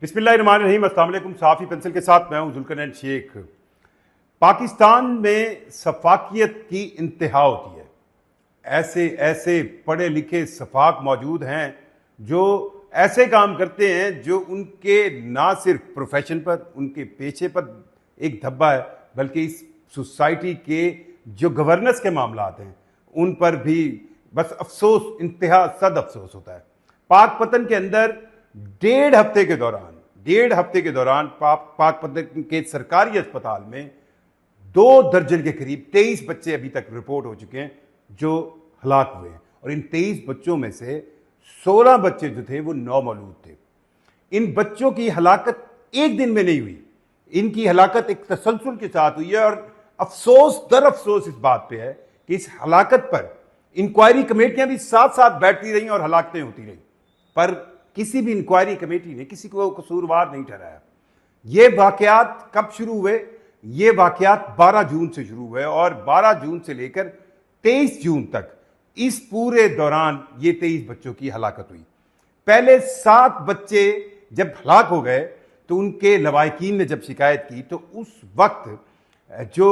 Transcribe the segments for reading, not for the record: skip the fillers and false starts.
बिस्मिल्लाहिर्रहमानिर्रहीम। अस्सलाम वालेकुम। साफ़ी पेंसिल के साथ मैं हूं जुल्करनैन शेख। पाकिस्तान में सफाकियत की इंतहा होती है। ऐसे ऐसे पढ़े लिखे सफाक मौजूद हैं जो ऐसे काम करते हैं जो उनके ना सिर्फ प्रोफेशन पर, उनके पेशे पर एक धब्बा है, बल्कि इस सोसाइटी के जो गवर्नेंस के मामलात हैं उन पर भी बस अफसोस, इंतहा सद अफसोस होता है। पाकपतन के अंदर डेढ़ हफ्ते के दौरान पाकपतन के सरकारी अस्पताल में 2 दर्जन के करीब 23 बच्चे अभी तक रिपोर्ट हो चुके हैं जो हलाक हुए हैं, और इन 23 बच्चों में से 16 बच्चे जो थे वो नौमौलूद थे। इन बच्चों की हलाकत एक दिन में नहीं हुई, इनकी हलाकत एक तसलसल के साथ हुई है। और अफसोस दर अफसोस इस बात पे है कि इस हलाकत पर इंक्वायरी कमेटियां भी साथ साथ बैठती रही और हलाकतें होती रही, पर किसी भी इंक्वायरी कमेटी ने किसी को कसूरवार नहीं ठहराया। ये वाकयात कब शुरू हुए? ये वाकयात 12 जून से शुरू हुए और 12 जून से लेकर 23 जून तक इस पूरे दौरान ये 23 बच्चों की हलाकत हुई। पहले 7 बच्चे जब हलाक हो गए तो उनके लवाहिकीन ने जब शिकायत की तो उस वक्त जो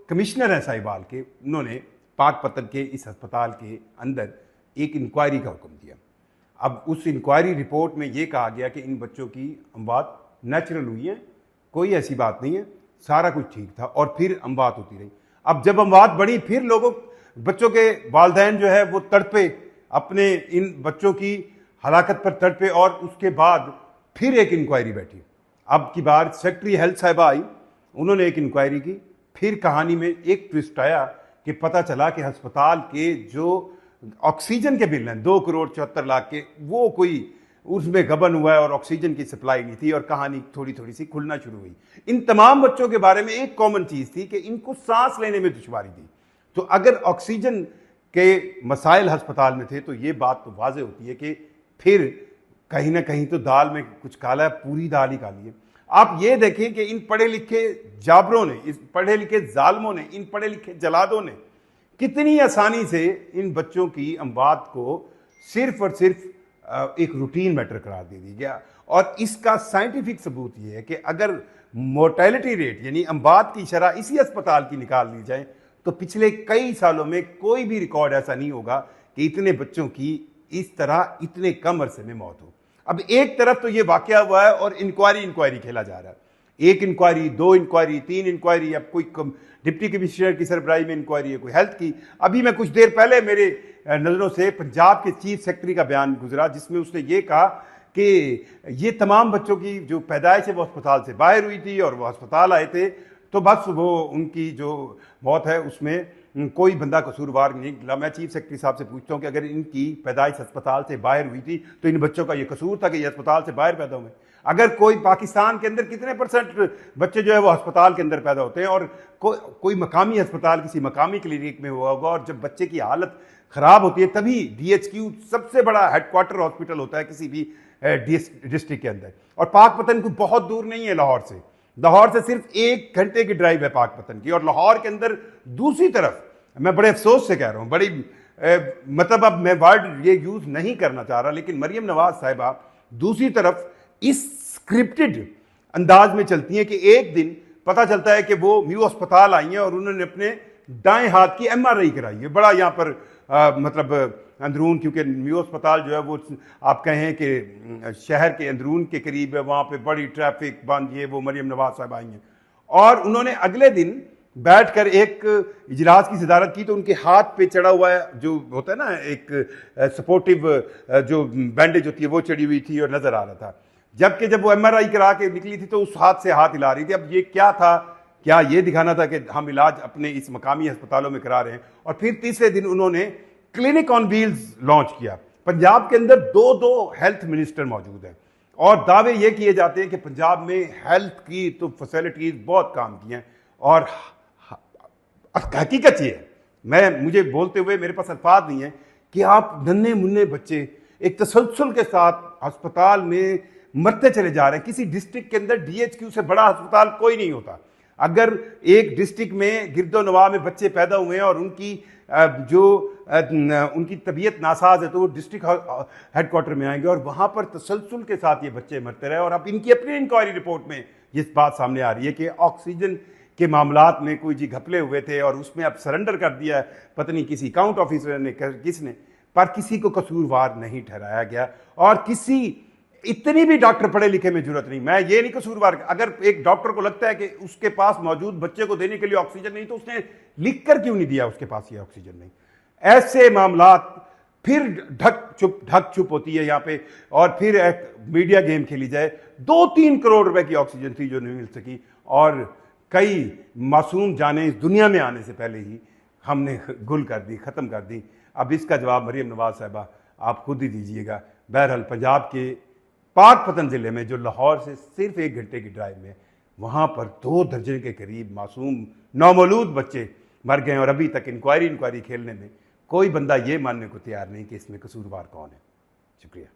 कमिश्नर हैं साहिबाल के, उन्होंने पाकपतन के इस अस्पताल के अंदर एक इंक्वायरी का हुक्म दिया। अब उस इंक्वायरी रिपोर्ट में यह कहा गया कि इन बच्चों की अमवात नेचुरल हुई है, कोई ऐसी बात नहीं है, सारा कुछ ठीक था, और फिर अमवात होती रही। अब जब अमवात बढ़ी, फिर बच्चों के वालिदैन जो है वो तड़पे, अपने इन बच्चों की हलाकत पर तड़पे, और उसके बाद फिर एक इंक्वायरी बैठी। अब की बार सेक्रेटरी हेल्थ साहिबा आई, उन्होंने एक इंक्वायरी की। फिर कहानी में एक ट्विस्ट आया कि पता चला कि अस्पताल के जो ऑक्सीजन के बिल हैं 2,74,00,000 के, वो कोई उसमें गबन हुआ है और ऑक्सीजन की सप्लाई नहीं थी, और कहानी थोड़ी थोड़ी सी खुलना शुरू हुई। इन तमाम बच्चों के बारे में एक कॉमन चीज थी कि इनको सांस लेने में दुश्वारी थी। तो अगर ऑक्सीजन के मसाइल अस्पताल में थे तो ये बात तो वाज़ेह होती है कि फिर कहीं ना कहीं तो दाल में कुछ काला है, पूरी दाल ही काली है। आप ये देखें कि इन पढ़े लिखे जाबरों ने, इस पढ़े लिखे जालमों ने, इन पढ़े लिखे जलादों ने कितनी आसानी से इन बच्चों की अमवात को सिर्फ और सिर्फ एक रूटीन मैटर करार दे दी गया। और इसका साइंटिफिक सबूत यह है कि अगर मोर्टेलिटी रेट यानी अमवात की शरह इसी अस्पताल की निकाल ली जाए तो पिछले कई सालों में कोई भी रिकॉर्ड ऐसा नहीं होगा कि इतने बच्चों की इस तरह इतने कम अरसे में मौत हो। अब एक तरफ तो ये वाकया हुआ है और इंक्वायरी खेला जा रहा है, एक इंक्वायरी, 2 इंक्वायरी, 3 इंक्वायरी, अब कोई डिप्टी कमिश्नर की सरबराही में इंक्वायरी है, कोई हेल्थ की। अभी मैं कुछ देर पहले मेरे नज़रों से पंजाब के चीफ सेक्रेटरी का बयान गुजरा जिसमें उसने ये कहा कि ये तमाम बच्चों की जो पैदाइश है वो अस्पताल से बाहर हुई थी और वो अस्पताल आए थे, तो बस वो उनकी जो मौत है उसमें कोई बंदा कसूरवार नहीं निकला। मैं चीफ सेक्रेटरी साहब से पूछता हूँ कि अगर इनकी पैदाइश अस्पताल से बाहर हुई थी तो इन बच्चों का ये कसूर था कि ये अस्पताल से बाहर पैदा हुए? अगर कोई पाकिस्तान के अंदर कितने % बच्चे जो है वो अस्पताल के अंदर पैदा होते हैं, और कोई मकामी अस्पताल किसी मकामी क्लिनिक में हुआ होगा, और जब बच्चे की हालत ख़राब होती है तभी DHQ सबसे बड़ा हेडक्वार्टर हॉस्पिटल होता है किसी भी डिस्ट्रिक्ट के अंदर। और पाकपतन को बहुत दूर नहीं है लाहौर से सिर्फ 1 घंटे की ड्राइव है पाकपतन की। और लाहौर के अंदर दूसरी तरफ, मैं बड़े अफसोस से कह रहा हूँ, बड़ी मतलब अब मैं वर्ड ये यूज़ नहीं करना चाह रहा, लेकिन मरियम नवाज साहिबा दूसरी तरफ इस स्क्रिप्टेड अंदाज में चलती हैं कि एक दिन पता चलता है कि वो म्यू अस्पताल आई हैं और उन्होंने अपने दाएं हाथ की MRI कराई है। बड़ा यहाँ पर मतलब अंदरून, क्योंकि म्यू अस्पताल जो है वो आप कहें कि शहर के अंदरून के करीब है, वहाँ पे बड़ी ट्रैफिक बंद, ये वो। मरियम नवाज साहब आई हैं और उन्होंने अगले दिन बैठकर एक इजलास की सदारत की, तो उनके हाथ पे चढ़ा हुआ है जो होता है ना एक सपोर्टिव जो बैंडेज होती है वो चढ़ी हुई थी और नजर आ रहा था। जबकि जब वो MRI करा के निकली थी तो उस हाथ से हाथ हिला रही थी। अब ये क्या था? क्या ये दिखाना था कि हम इलाज अपने इस मकामी अस्पतालों में करा रहे हैं? और फिर तीसरे दिन उन्होंने क्लिनिक ऑन व्हील्स लॉन्च किया। पंजाब के अंदर 2 हेल्थ मिनिस्टर मौजूद हैं और दावे ये किए जाते हैं कि पंजाब में हेल्थ की तो फैसिलिटीज बहुत काम की हैं, और हकीकत ये है, मुझे बोलते हुए मेरे पास अल्फाज नहीं है कि आप नन्हे मुन्ने बच्चे एक तसलसल के साथ अस्पताल में मरते चले जा रहे हैं। किसी डिस्ट्रिक्ट के अंदर DHQ से बड़ा अस्पताल कोई नहीं होता। अगर एक डिस्ट्रिक्ट में गिरदो नवाह में बच्चे पैदा हुए हैं और उनकी उनकी तबीयत नासाज है तो वो डिस्ट्रिक्ट हेडक्वार्टर में आएंगे और वहाँ पर तसलसल के साथ ये बच्चे मरते रहे। और अब इनकी अपनी इंक्वायरी रिपोर्ट में ये बात सामने आ रही है कि ऑक्सीजन के मामलात में कोई जी घपले हुए थे और उसमें अब सरेंडर कर दिया है, पता नहीं किसी काउंट ऑफिसर ने किसने, पर किसी को कसूरवार नहीं ठहराया गया। और किसी इतनी भी डॉक्टर पढ़े लिखे में जरूरत नहीं, मैं ये नहीं कसूरवार, अगर एक डॉक्टर को लगता है कि उसके पास मौजूद बच्चे को देने के लिए ऑक्सीजन नहीं तो उसने लिख कर क्यों नहीं दिया उसके पास ये ऑक्सीजन नहीं। ऐसे मामलात फिर ढक चुप होती है यहाँ पे और फिर एक मीडिया गेम खेली जाए। 2-3 करोड़ रुपए की ऑक्सीजन थी जो नहीं मिल सकी और कई मासूम जाने इस दुनिया में आने से पहले ही हमने गुल कर दी, ख़त्म कर दी। अब इसका जवाब मरियम नवाज साहिबा आप खुद ही दीजिएगा। बहरहाल पंजाब के पाकपतन ज़िले में जो लाहौर से सिर्फ 1 घंटे की ड्राइव में, वहाँ पर 2 दर्जन के करीब मासूम नौमौलूद बच्चे मर गए और अभी तक इंक्वायरी खेलने में कोई बंदा ये मानने को तैयार नहीं कि इसमें कसूरवार कौन है। शुक्रिया।